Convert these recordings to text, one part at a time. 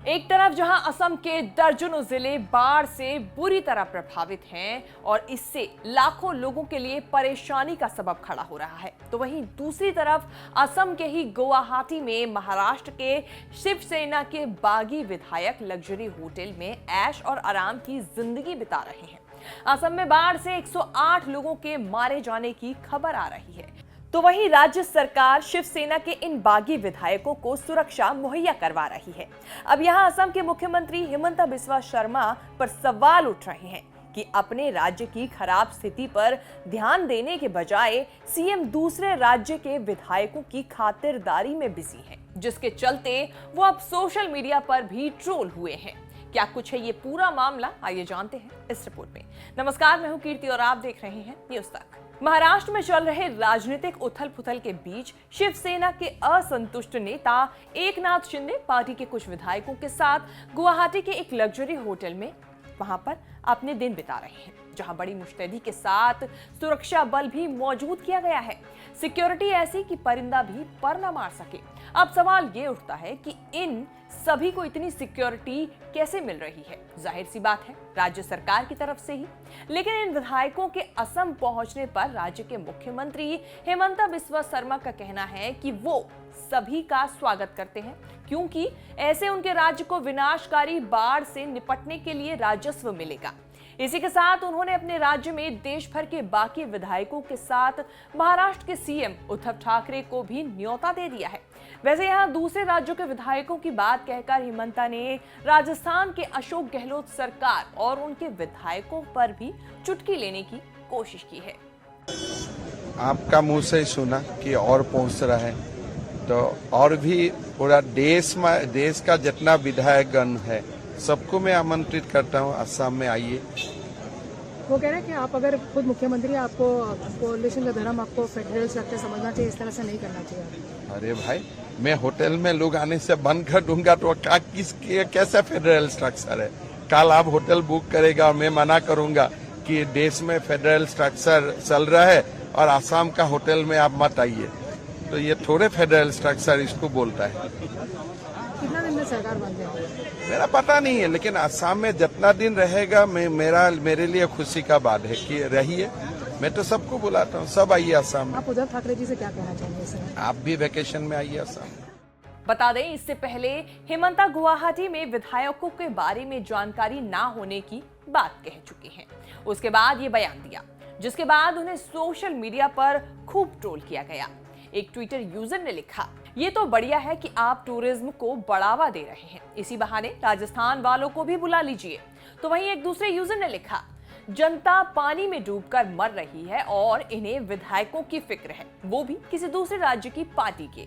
एक तरफ जहां असम के दर्जनों जिले बाढ़ से बुरी तरह प्रभावित हैं और इससे लाखों लोगों के लिए परेशानी का सबब खड़ा हो रहा है, तो वहीं दूसरी तरफ असम के ही गुवाहाटी में महाराष्ट्र के शिवसेना के बागी विधायक लग्जरी होटल में ऐश और आराम की जिंदगी बिता रहे हैं। असम में बाढ़ से 108 लोगों के मारे जाने की खबर आ रही है, तो वहीं राज्य सरकार शिवसेना के इन बागी विधायकों को सुरक्षा मुहैया करवा रही है। अब यहां असम के मुख्यमंत्री हिमंता बिस्वा शर्मा पर सवाल उठ रहे हैं कि अपने राज्य की खराब स्थिति पर ध्यान देने के बजाय सीएम दूसरे राज्य के विधायकों की खातिरदारी में बिजी हैं, जिसके चलते वो अब सोशल मीडिया पर भी ट्रोल हुए हैं। क्या कुछ है ये पूरा मामला, आइए जानते हैं इस रिपोर्ट में। नमस्कार, मैं हूं कीर्ति और आप देख रहे हैं न्यूज़ तक। महाराष्ट्र में चल रहे राजनीतिक उथल पुथल के बीच शिवसेना के असंतुष्ट नेता एकनाथ शिंदे पार्टी के कुछ विधायकों के साथ गुवाहाटी के एक लग्जरी होटल में वहां पर अपने दिन बिता रहे हैं, जहां बड़ी मुस्तैदी के साथ सुरक्षा बल भी मौजूद किया गया है। सिक्योरिटी ऐसी कि परिंदा भी पर न मार सके। अब सवाल ये उठता है कि इन सभी को इतनी सिक्योरिटी कैसे मिल रही है? जाहिर सी बात है, राज्य सरकार की तरफ से ही। लेकिन इन विधायकों के असम पहुंचने पर राज्य के मुख्यमंत्री हिमंता बिस्वा शर्मा का कहना है कि वो सभी का स्वागत करते हैं, क्योंकि ऐसे उनके राज्य को विनाशकारी बाढ़ से निपटने के लिए राजस्व मिलेगा। इसी के साथ उन्होंने अपने राज्य में देश भर के बाकी विधायकों के साथ महाराष्ट्र के सीएम उद्धव ठाकरे को भी न्योता दे दिया है। वैसे यहाँ दूसरे राज्यों के विधायकों की बात कहकर हिमंता ने राजस्थान के अशोक गहलोत सरकार और उनके विधायकों पर भी चुटकी लेने की कोशिश की है। आपका मुंह से ही सुना कि और पहुंच रहा है, तो और भी पूरा देश का जितना विधायक गण है सबको मैं आमंत्रित करता हूं, असम में आइए। वो कह रहे हैं कि आप अगर खुद मुख्यमंत्री, आपको कोalition का धर्म आपको फेडरल स्ट्रक्चर समझना चाहिए, इस तरह से नहीं करना चाहिए। अरे भाई, मैं होटल में लोग आने से बंद कर दूंगा तो कैसा फेडरल स्ट्रक्चर है? कल आप होटल बुक करेगा और मैं मना करूंगा कि देश में फेडरल स्ट्रक्चर चल रहा है और असम का होटल में आप मत आइए, तो ये थोड़े फेडरल स्ट्रक्चर इसको बोलता है। कितना दिन में सरकार बन जाएगी मेरा पता नहीं है, लेकिन असम में जितना दिन रहेगा मेरे लिए खुशी का बात है कि रहिए। मैं तो सबको बुलाता हूँ, सब आइए असम में। आप उद्धव ठाकरे जी से क्या कहना चाहेंगे? आप भी वेकेशन में आइए असम। बता दें, इससे पहले हिमंता गुवाहाटी में विधायकों के बारे में जानकारी ना होने की बात कह चुके हैं। उसके बाद ये बयान दिया, जिसके बाद उन्हें सोशल मीडिया पर खूब ट्रोल किया गया। एक ट्विटर यूजर ने लिखा, ये तो बढ़िया है कि आप टूरिज्म को बढ़ावा दे रहे हैं, इसी बहाने राजस्थान वालों को भी बुला लीजिए। तो वहीं एक दूसरे यूजर ने लिखा, जनता पानी में डूबकर मर रही है और इन्हें विधायकों की फिक्र है, वो भी किसी दूसरे राज्य की पार्टी के।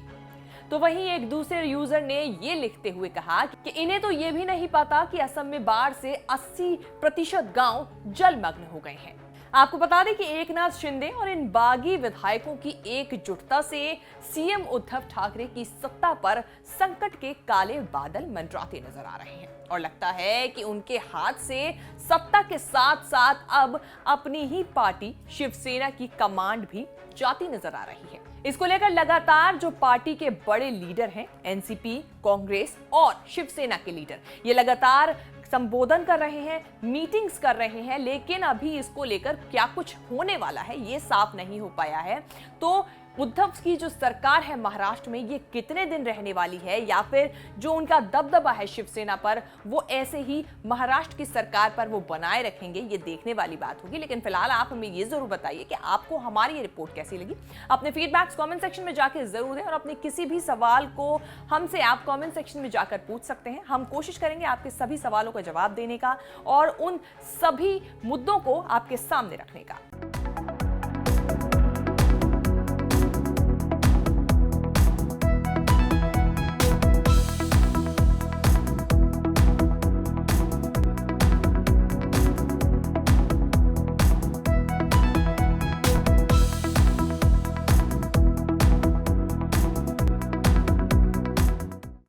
तो वहीं एक दूसरे यूजर ने ये लिखते हुए कहा कि इन्हें तो ये भी नहीं पता कि असम में बाढ़ से 80% गांव जलमग्न हो गए हैं। आपको बता दें कि एकनाथ शिंदे और इन बागी विधायकों की एकजुटता से सीएम उद्धव ठाकरे की सत्ता पर संकट के काले बादल मंडराते नजर आ रहे हैं और लगता है कि उनके हाथ से सत्ता के साथ साथ अब अपनी ही पार्टी शिवसेना की कमांड भी जाती नजर आ रही है। इसको लेकर लगातार जो पार्टी के बड़े लीडर हैं, एनसीपी, कांग्रेस और शिवसेना के लीडर, ये लगातार संबोधन कर रहे हैं, मीटिंग्स कर रहे हैं, लेकिन अभी इसको लेकर क्या कुछ होने वाला है ये साफ नहीं हो पाया है। तो उद्धव की जो सरकार है महाराष्ट्र में, ये कितने दिन रहने वाली है, या फिर जो उनका दबदबा है शिवसेना पर, वो ऐसे ही महाराष्ट्र की सरकार पर वो बनाए रखेंगे, ये देखने वाली बात होगी। लेकिन फिलहाल आप हमें ये जरूर बताइए कि आपको हमारी ये रिपोर्ट कैसी लगी। अपने फीडबैक्स कमेंट सेक्शन में जाकर जरूर दें और अपने किसी भी सवाल को हमसे आप कमेंट सेक्शन में जाकर पूछ सकते हैं। हम कोशिश करेंगे आपके सभी सवालों का जवाब देने का और उन सभी मुद्दों को आपके सामने रखने का।